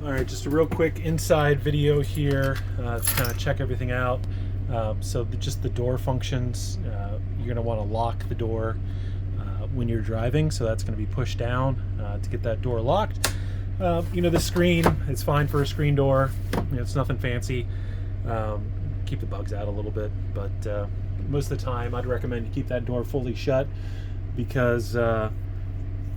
All right, just a real quick inside video here to kind of check everything out. Just the door functions. You're going to want to lock the door when you're driving, so that's going to be pushed down to get that door locked. The screen, it's fine for a screen door. It's nothing fancy. Keep the bugs out a little bit, but most of the time I'd recommend you keep that door fully shut because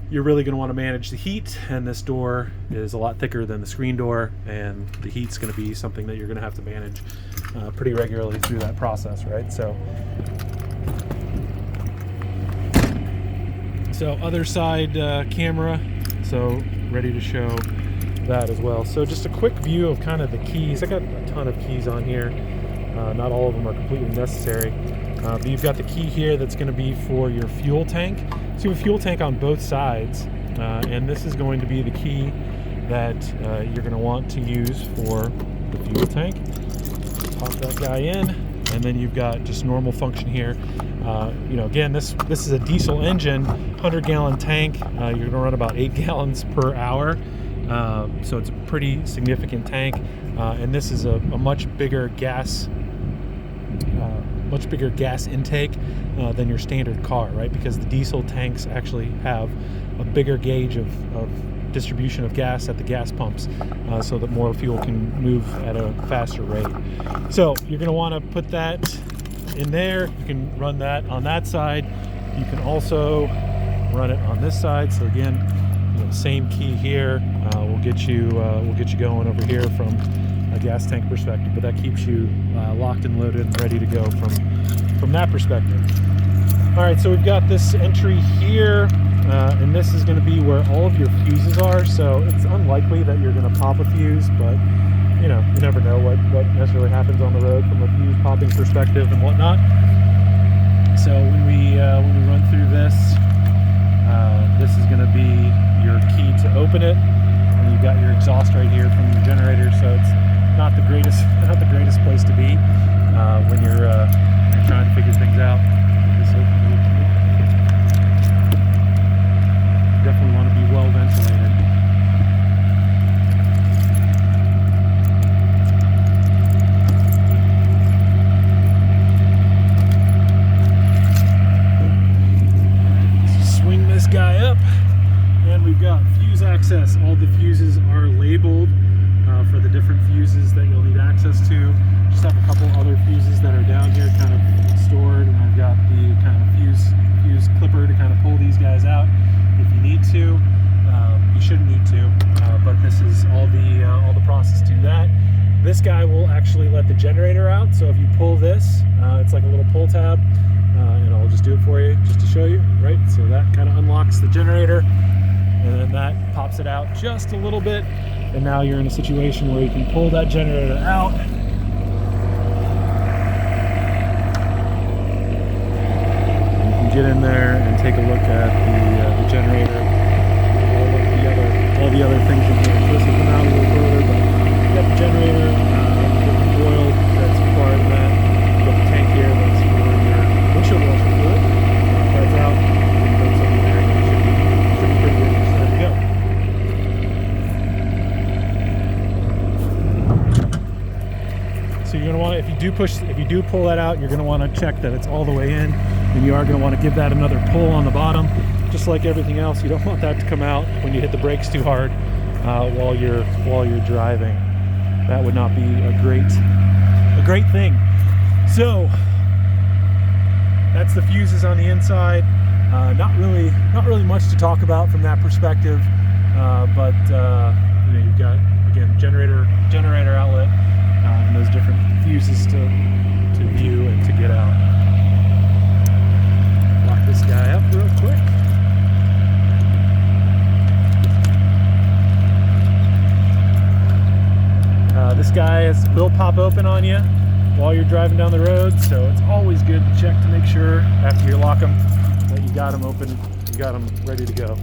you're really going to want to manage the heat, and this door is a lot thicker than the screen door, and the heat's going to be something that you're going to have to manage pretty regularly through that process, right? So other side camera, so ready to show that as well. So just a quick view of kind of the keys. I got a ton of keys on here. Not all of them are completely necessary, but you've got the key here that's going to be for your fuel tank. So you have a fuel tank on both sides, and this is going to be the key that you're going to want to use for the fuel tank. Pop that guy in, and then you've got just normal function here. Again, this is a diesel engine, 100-gallon tank. You're going to run about 8 gallons per hour, so it's a pretty significant tank. And this is a much bigger gas intake than your standard car, right? Because the diesel tanks actually have a bigger gauge of distribution of gas at the gas pumps, so that more fuel can move at a faster rate. So you're going to want to put that in there. You can run that on that side. You can also run it on this side. So again, same key here will get you going over here from a gas tank perspective, but that keeps you locked and loaded and ready to go from that perspective. All right, so we've got this entry here, and this is going to be where all of your fuses are. So it's unlikely that you're going to pop a fuse, but you never know what necessarily happens on the road from a fuse popping perspective and whatnot. So when we run through this, this is going to be your key to open it, and you've got your exhaust right here from your generator. So it's not the greatest place to be when you're trying to figure things out. Definitely want to be well ventilated. Swing this guy up, and we've got fuse access. All the fuses are labeled for the different fuses that you'll need access to. Just have a couple other fuses that are down here kind of stored, and I've got the kind of fuse clipper to kind of pull these guys out if you need to. You shouldn't need to, but this is all the process to that. This guy will actually let the generator out, so if you pull this, it's like a little pull tab, and I'll just do it for you just to show you, right? So that kind of unlocks the generator, and then that pops it out just a little bit, and now you're in a situation where you can pull that generator out. You can get in there and take a look at the generator, all the other things in here. So this will come out a little further, but you got the generator, the oil that's required in that. You got the tank here that's for your windshield washer fluid. That's out. You can put something there, and it should be pretty good. Just let it go. So you're going to want to, if you do pull that out, you're going to want to check that it's all the way in, and you are going to want to give that another pull on the bottom. Just like everything else, you don't want that to come out when you hit the brakes too hard while you're driving. That would not be a great thing. So that's the fuses on the inside. Not really much to talk about from that perspective, but you've got, again, generator outlet, and those different fuses to view and to get out. Lock this guy up real quick. This guy will pop open on you while you're driving down the road, so it's always good to check to make sure after you lock them that you got them open, you got them ready to go.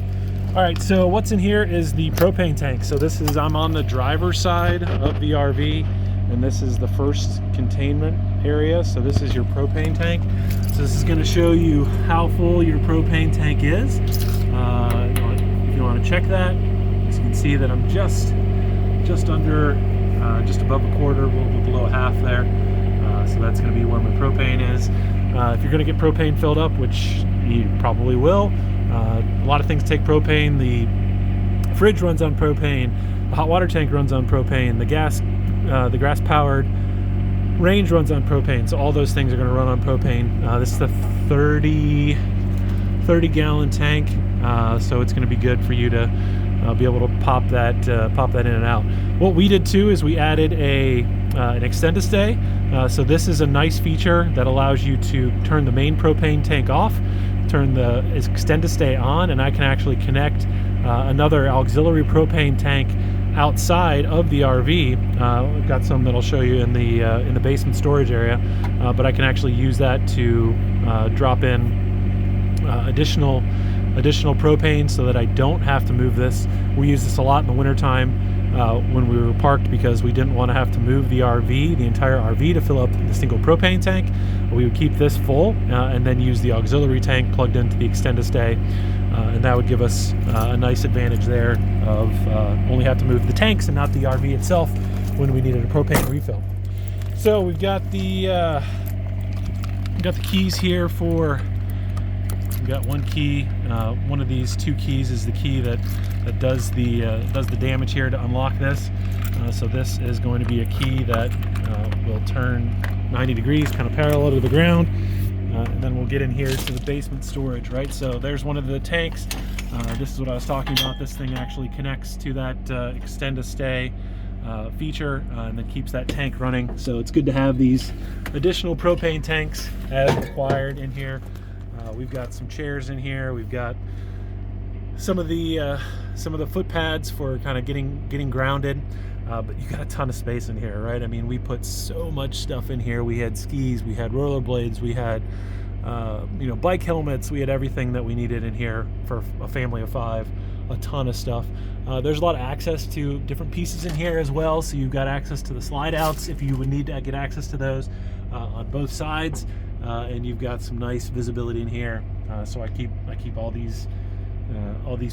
All right, so what's in here is the propane tank. So I'm on the driver's side of the RV, and this is the first containment area. So this is your propane tank. So this is going to show you how full your propane tank is. If you want to check that, as you can see that I'm just just under, just above a quarter, a little bit below half there. So that's going to be where my propane is. If you're going to get propane filled up, which you probably will, a lot of things take propane. The fridge runs on propane. The hot water tank runs on propane. The gas powered range runs on propane. So all those things are going to run on propane. This is the 30 gallon tank. So it's going to be good for you to be able to pop that in and out. What we did too is we added an extend-a-stay. So this is a nice feature that allows you to turn the main propane tank off, turn the extend-a-stay on, and I can actually connect another auxiliary propane tank outside of the RV. We've got some that I'll show you in the basement storage area, but I can actually use that to drop in additional propane so that I don't have to move this. We use this a lot in the wintertime when we were parked because we didn't want to have to move the entire RV to fill up the single propane tank. We would keep this full and then use the auxiliary tank plugged into the extend-a-stay, and that would give us a nice advantage there of only have to move the tanks and not the RV itself when we needed a propane refill. So we've got the keys here for. We've got one key. One of these two keys is the key that does the damage here to unlock this. So this is going to be a key that will turn 90 degrees, kind of parallel to the ground. And then we'll get in here to the basement storage, right? So there's one of the tanks. This is what I was talking about. This thing actually connects to that extend-a-stay feature and then keeps that tank running. So it's good to have these additional propane tanks as required in here. We've got some chairs in here. We've got some of the foot pads for kind of getting grounded. But you got a ton of space in here, right? I mean, we put so much stuff in here. We had skis, we had rollerblades, we had bike helmets. We had everything that we needed in here for a family of 5. A ton of stuff. There's a lot of access to different pieces in here as well. So you've got access to the slide outs if you would need to get access to those on both sides. And you've got some nice visibility in here. So I keep all these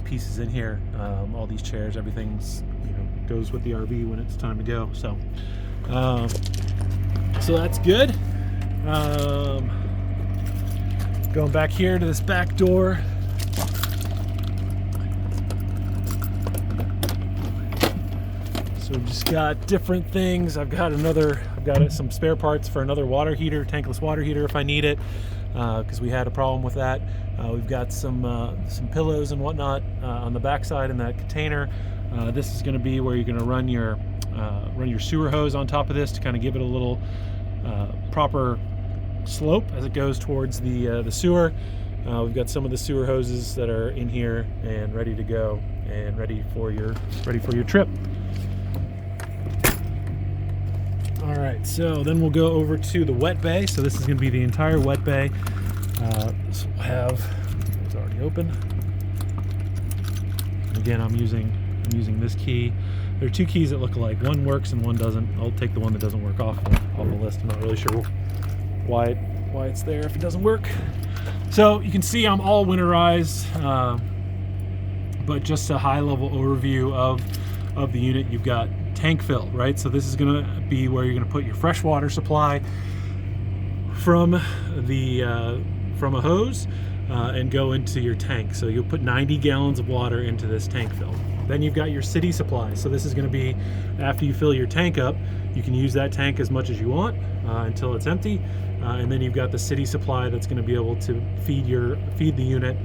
pieces in here, all these chairs, everything's goes with the RV when it's time to go. So that's good. Going back here to this back door. So we've just got different things. I've got some spare parts for another water heater, tankless water heater if I need it, because we had a problem with that. We've got some pillows and whatnot on the backside in that container. This is going to be where you're going to run your sewer hose on top of this to kind of give it a little proper slope as it goes towards the sewer. We've got some of the sewer hoses that are in here and ready to go and ready for your trip. All right, so then we'll go over to the wet bay. So this is going to be the entire wet bay. This will have, it's already open. Again, I'm using this key. There are 2 keys that look alike. One works and one doesn't. I'll take the one that doesn't work off the list. I'm not really sure why it's there if it doesn't work. So you can see I'm all winterized, but just a high-level overview of the unit. You've got tank fill, right? So this is going to be where you're going to put your fresh water supply from a hose and go into your tank. So you'll put 90 gallons of water into this tank fill. Then you've got your city supply. So this is going to be after you fill your tank up, you can use that tank as much as you want until it's empty. And then you've got the city supply that's going to be able to feed the unit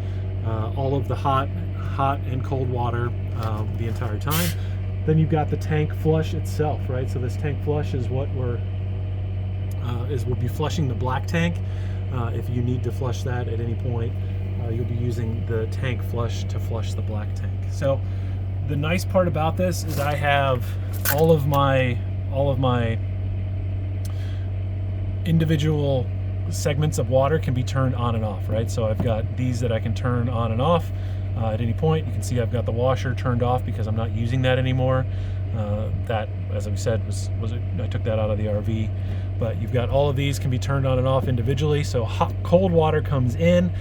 all of the hot and cold water the entire time. Then you've got the tank flush itself, right? So this tank flush is what we'll be flushing the black tank. If you need to flush that at any point, you'll be using the tank flush to flush the black tank. So the nice part about this is I have all of my individual segments of water can be turned on and off, right? So I've got these that I can turn on and off at any point. You can see I've got the washer turned off because I'm not using that anymore. That, as I said, I took that out of the RV. But you've got all of these can be turned on and off individually. So cold water comes in,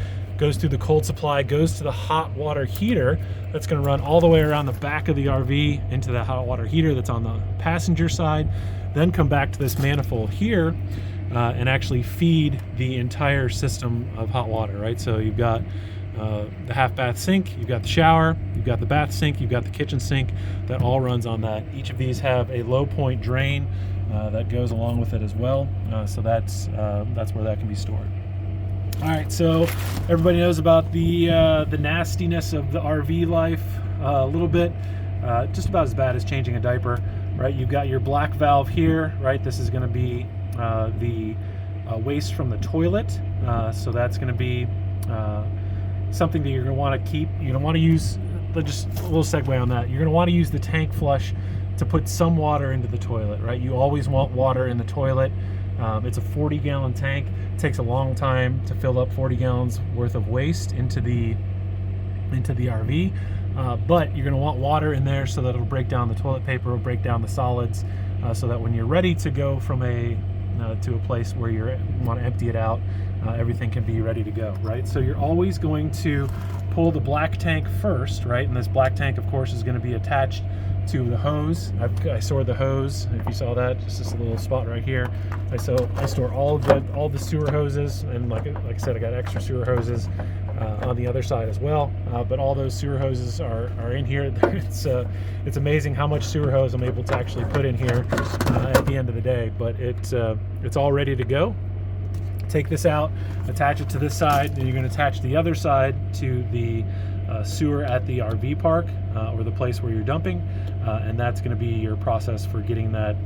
goes through the cold supply, goes to the hot water heater that's going to run all the way around the back of the RV into the hot water heater that's on the passenger side, then come back to this manifold here and actually feed the entire system of hot water, right? So you've got the half bath sink, you've got the shower, you've got the bath sink, you've got the kitchen sink, that all runs on that. Each of these have a low point drain that goes along with it as well. So that's where that can be stored. All right, so everybody knows about the nastiness of the RV life a little bit, just about as bad as changing a diaper, right? You've got your black valve here, right? This is going to be the waste from the toilet, so that's going to be something that you're going to want to keep. You're going to want to use, just a little segue on that, you're going to want to use the tank flush to put some water into the toilet, right? You always want water in the toilet. It's a 40-gallon tank. It takes a long time to fill up 40 gallons worth of waste into the RV, but you're going to want water in there so that it'll break down the toilet paper, it'll break down the solids, so that when you're ready to go from to a place where you want to empty it out, everything can be ready to go, right? So you're always going to pull the black tank first, right? And this black tank, of course, is going to be attached to the hose. I store the hose. If you saw that, just this little spot right here. I store all the sewer hoses, and like I said, I got extra sewer hoses on the other side as well. But all those sewer hoses are in here. It's amazing how much sewer hose I'm able to actually put in here at the end of the day. But it's all ready to go. Take this out, attach it to this side, then you're going to attach the other side to the sewer at the RV park or the place where you're dumping, and that's going to be your process for getting that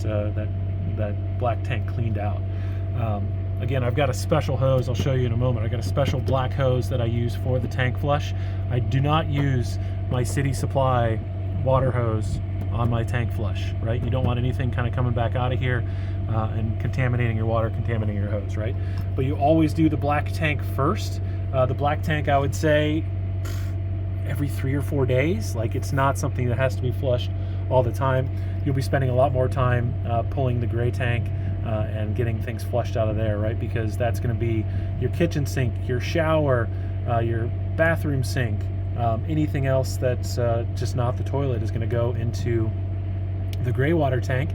black tank cleaned out. Again, I've got a special hose. I'll show you in a moment. I got a special black hose that I use for the tank flush. I do not use my city supply water hose on my tank flush, right? You don't want anything kind of coming back out of here and contaminating your water, contaminating your hose, right? But you always do the black tank first. The black tank, I would say, every 3 or 4 days. Like, it's not something that has to be flushed all the time. You'll be spending a lot more time pulling the gray tank and getting things flushed out of there, right? Because that's going to be your kitchen sink, your shower, your bathroom sink, anything else that's just not the toilet is going to go into the gray water tank.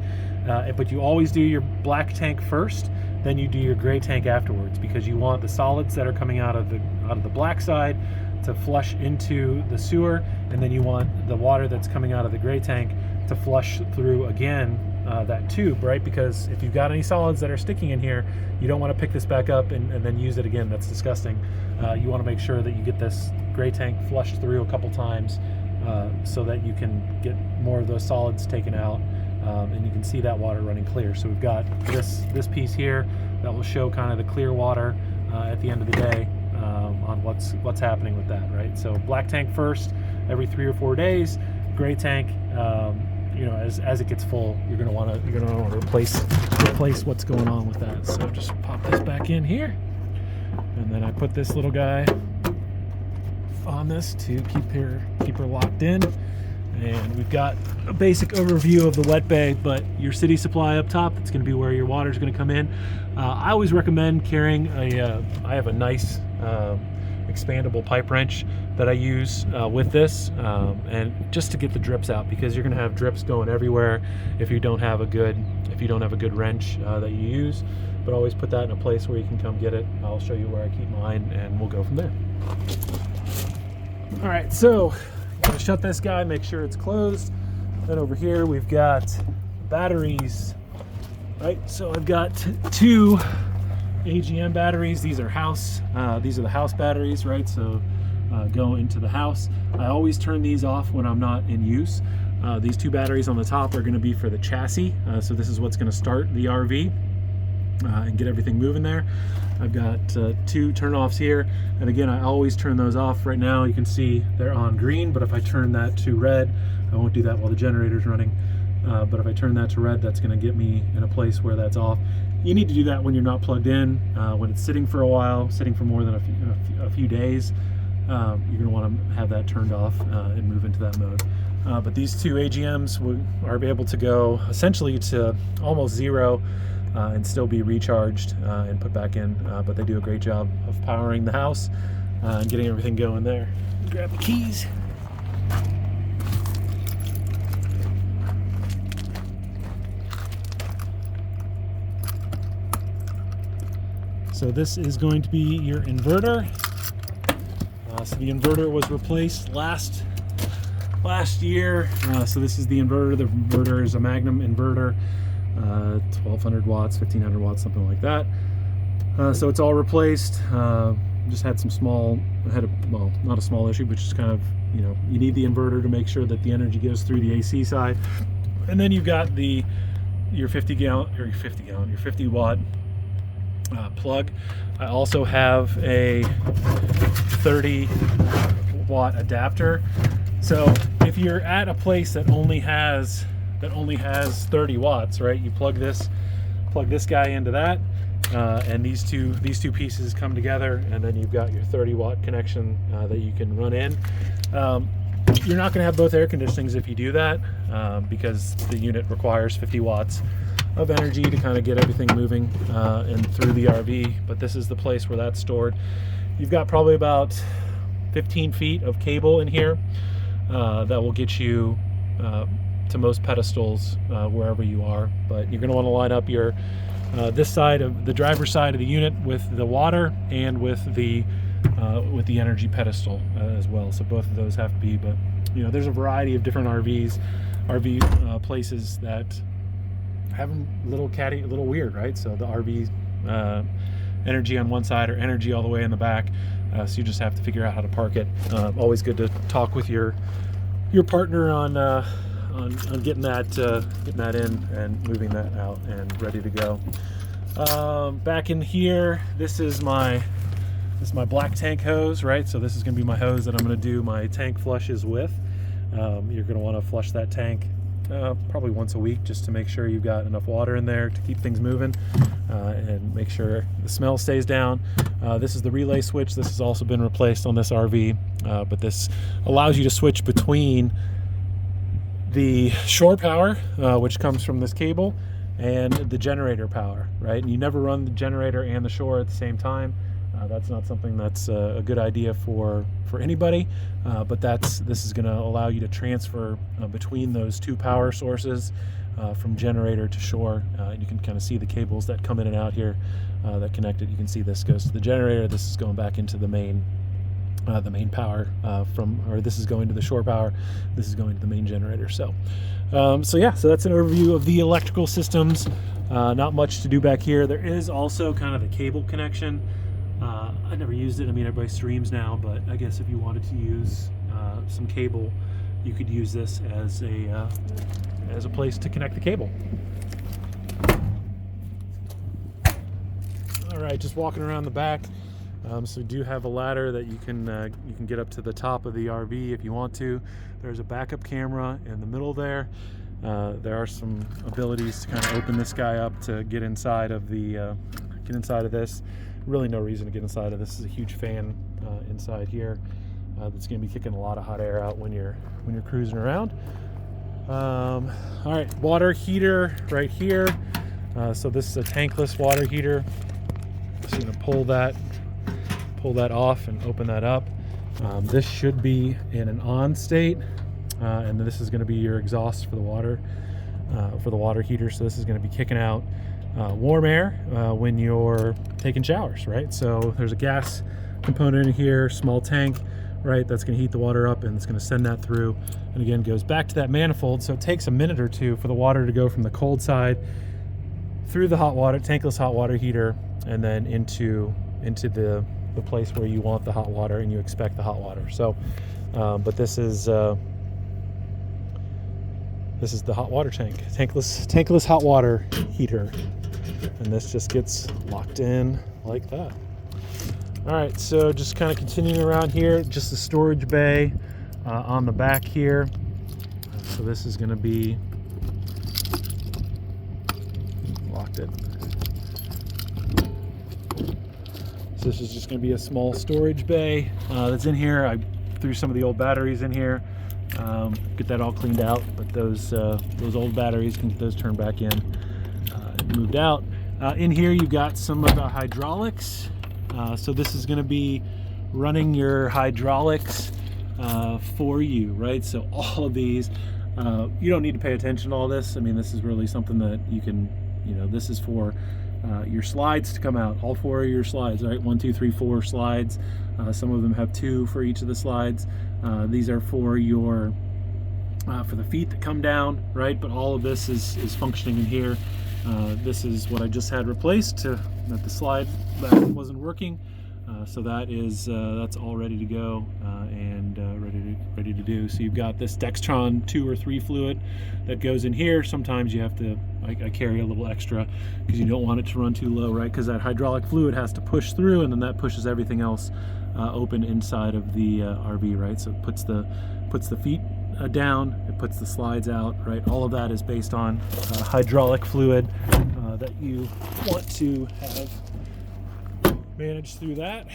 But you always do your black tank first, then you do your gray tank afterwards, because you want the solids that are coming out of the black side to flush into the sewer, and then you want the water that's coming out of the gray tank to flush through again that tube, right? Because if you've got any solids that are sticking in here, you don't want to pick this back up and then use it again. That's disgusting. You want to make sure that you get this gray tank flushed through a couple times so that you can get more of those solids taken out, and you can see that water running clear. So we've got this piece here that will show kind of the clear water at the end of the day on what's happening with that, right? So black tank first, every 3 or 4 days. Gray tank, you know, as it gets full, you're gonna want to replace what's going on with that. So just pop this back in here, and then I put this little guy on this to keep her locked in. And we've got a basic overview of the wet bay, but your city supply up top, it's going to be where your water is going to come in. I always recommend carrying I have a nice expandable pipe wrench that I use with this, and just to get the drips out, because you're going to have drips going everywhere if you don't have a good wrench that you use. But always put that in a place where you can come get it. I'll show you where I keep mine, and we'll go from there. All right, so I'm gonna shut this guy, make sure it's closed. Then over here we've got batteries, right? So I've got 2 AGM batteries. These are the house batteries, right? So go into the house. I always turn these off when I'm not in use. These 2 batteries on the top are going to be for the chassis. So this is what's going to start the RV and get everything moving there. I've got 2 turn-offs here, and again, I always turn those off. Right now you can see they're on green, but if I turn that to red, I won't do that while the generator's running, but if I turn that to red, that's going to get me in a place where that's off. You need to do that when you're not plugged in. When it's sitting for a while, sitting for more than a few days, you're going to want to have that turned off and move into that mode. But these 2 AGMs are able to go essentially to almost 0 and still be recharged and put back in, but they do a great job of powering the house and getting everything going there. Grab the keys. So this is going to be your inverter. So the inverter was replaced last year. So this is the inverter. The inverter is a Magnum inverter, 1200 watts, 1500 watts, something like that. So it's all replaced. Just had some small, well, not a small issue, but just kind of, you know, you need the inverter to make sure that the energy goes through the AC side. And then you've got your 50 watt plug. I also have a 30 watt adapter. So if you're at a place that only has 30 watts, right? You plug this guy into that, and these two pieces come together, and then you've got your 30 watt connection that you can run in. You're not going to have both air conditionings if you do that, because the unit requires 50 watts of energy to kind of get everything moving and through the RV. But this is the place where that's stored. You've got probably about 15 feet of cable in here that will get you to most pedestals wherever you are. But you're going to want to line up your this side of the driver's side of the unit with the water and with the energy pedestal as well. So both of those have to be. But you know, there's a variety of different RV places that have them a little weird, right? So the RV energy on one side or energy all the way in the back. So you just have to figure out how to park it. Always good to talk with your partner on getting that in and moving that out and ready to go. Back in here, this is my black tank hose, right? So this is going to be my hose that I'm going to do my tank flushes with. You're going to want to flush that tank probably once a week, just to make sure you've got enough water in there to keep things moving and make sure the smell stays down. This is the relay switch. This has also been replaced on this RV, but this allows you to switch between the shore power, which comes from this cable, and the generator power, right? And you never run the generator and the shore at the same time. That's not something that's a good idea for anybody, but this is going to allow you to transfer between those two power sources from generator to shore. You can kind of see the cables that come in and out here that connect it. You can see this goes to the generator. This is going back into the main power or this is going to the shore power. This is going to the main generator. So yeah, so that's an overview of the electrical systems. Not much to do back here. There is also kind of a cable connection. I never used it. I mean, everybody streams now, but I guess if you wanted to use some cable, you could use this as a place to connect the cable. All right, just walking around the back. So we do have a ladder that you can get up to the top of the RV if you want to. There's a backup camera in the middle there. There are some abilities to kind of open this guy up to get inside of this. Really no reason to get inside of this. This is a huge fan inside here that's going to be kicking a lot of hot air out when you're cruising around. All right, water heater right here. So this is a tankless water heater. Just going to pull that off and open that up. This should be in an on state, and this is going to be your exhaust for the water heater. So this is going to be kicking out warm air when you're taking showers, right? So there's a gas component in here, small tank, right? That's going to heat the water up, and it's going to send that through, and again goes back to that manifold. So it takes a minute or two for the water to go from the cold side through the tankless hot water heater, and then into the place where you want the hot water and you expect the hot water. So but this is the hot water tankless hot water heater, and this just gets locked in like that. All right, so just kind of continuing around here, just the storage bay on the back here. So this is going to be locked in. So this is just going to be a small storage bay that's in here. I threw some of the old batteries in here. Get that all cleaned out, but those old batteries, can get those turned back in and moved out. In here you've got some of the hydraulics. So this is going to be running your hydraulics for you, right? So all of these, you don't need to pay attention to all this. I mean, this is really something that you can, this is for your slides to come out, all 4 of your slides, right? 1, 2, 3, 4 slides. Some of them have 2 for each of the slides. These are for your for the feet that come down, right? But all of this is functioning in here. This is what I just had replaced that the slide that wasn't working. So that's all ready to go and ready to do. So you've got this Dextron 2 or 3 fluid that goes in here. Sometimes you have to, I carry a little extra because you don't want it to run too low, right? Because that hydraulic fluid has to push through, and then that pushes everything else open inside of the RV, right? So it puts the feet down, it puts the slides out, right? All of that is based on hydraulic fluid that you want to have managed through that.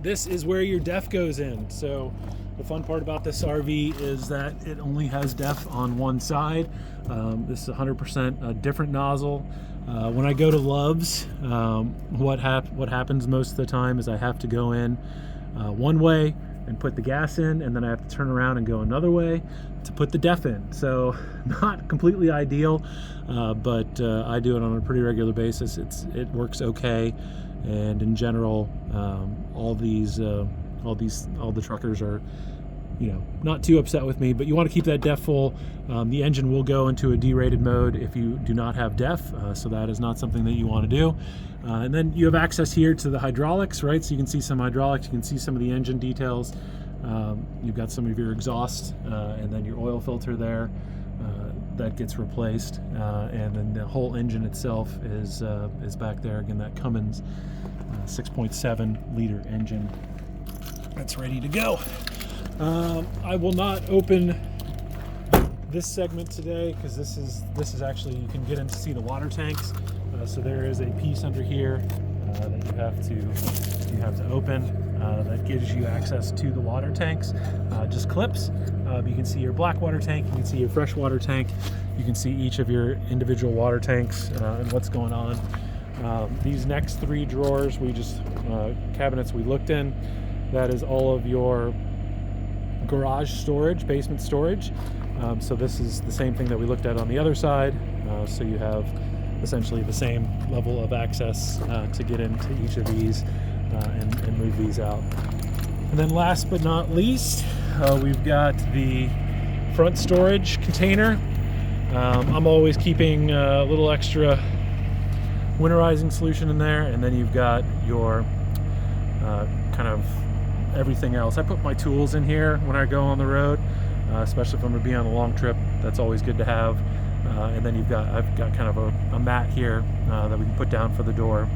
This is where your DEF goes in. So the fun part about this RV is that it only has DEF on one side. This is 100% a different nozzle. When I go to Love's, what happens most of the time is I have to go in one way and put the gas in, and then I have to turn around and go another way to put the DEF in. So not completely ideal, but I do it on a pretty regular basis. It works okay, and in general, all the truckers are, not too upset with me. But you want to keep that DEF full. The engine will go into a derated mode if you do not have DEF, so that is not something that you want to do. And then you have access here to the hydraulics, right? So you can see some hydraulics, you can see some of the engine details. You've got some of your exhaust, and then your oil filter there that gets replaced, and then the whole engine itself is back there. Again, that Cummins 6.7 liter engine that's ready to go. I will not open this segment today because this is actually, you can get in to see the water tanks. So there is a piece under here that you have to open that gives you access to the water tanks. Just clips. You can see your black water tank, you can see your fresh water tank, you can see each of your individual water tanks and what's going on. These next 3 drawers, cabinets we looked in, that is all of your garage storage, basement storage. So this is the same thing that we looked at on the other side. So you have essentially the same level of access to get into each of these and move these out. And then last but not least, we've got the front storage container. I'm always keeping a little extra winterizing solution in there, and then you've got your kind of everything else. I put my tools in here when I go on the road, especially if I'm going to be on a long trip. That's always good to have. And then I've got kind of a mat here that we can put down for the door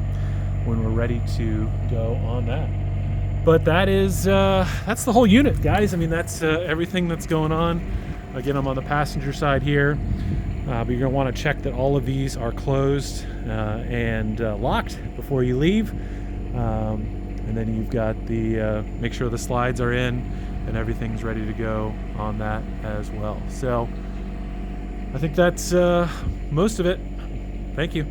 when we're ready to go on that. But that's the whole unit, guys. I mean, that's everything that's going on. Again, I'm on the passenger side here, but you're going to want to check that all of these are closed and locked before you leave. And then you've got make sure the slides are in and everything's ready to go on that as well. So I think that's most of it. Thank you.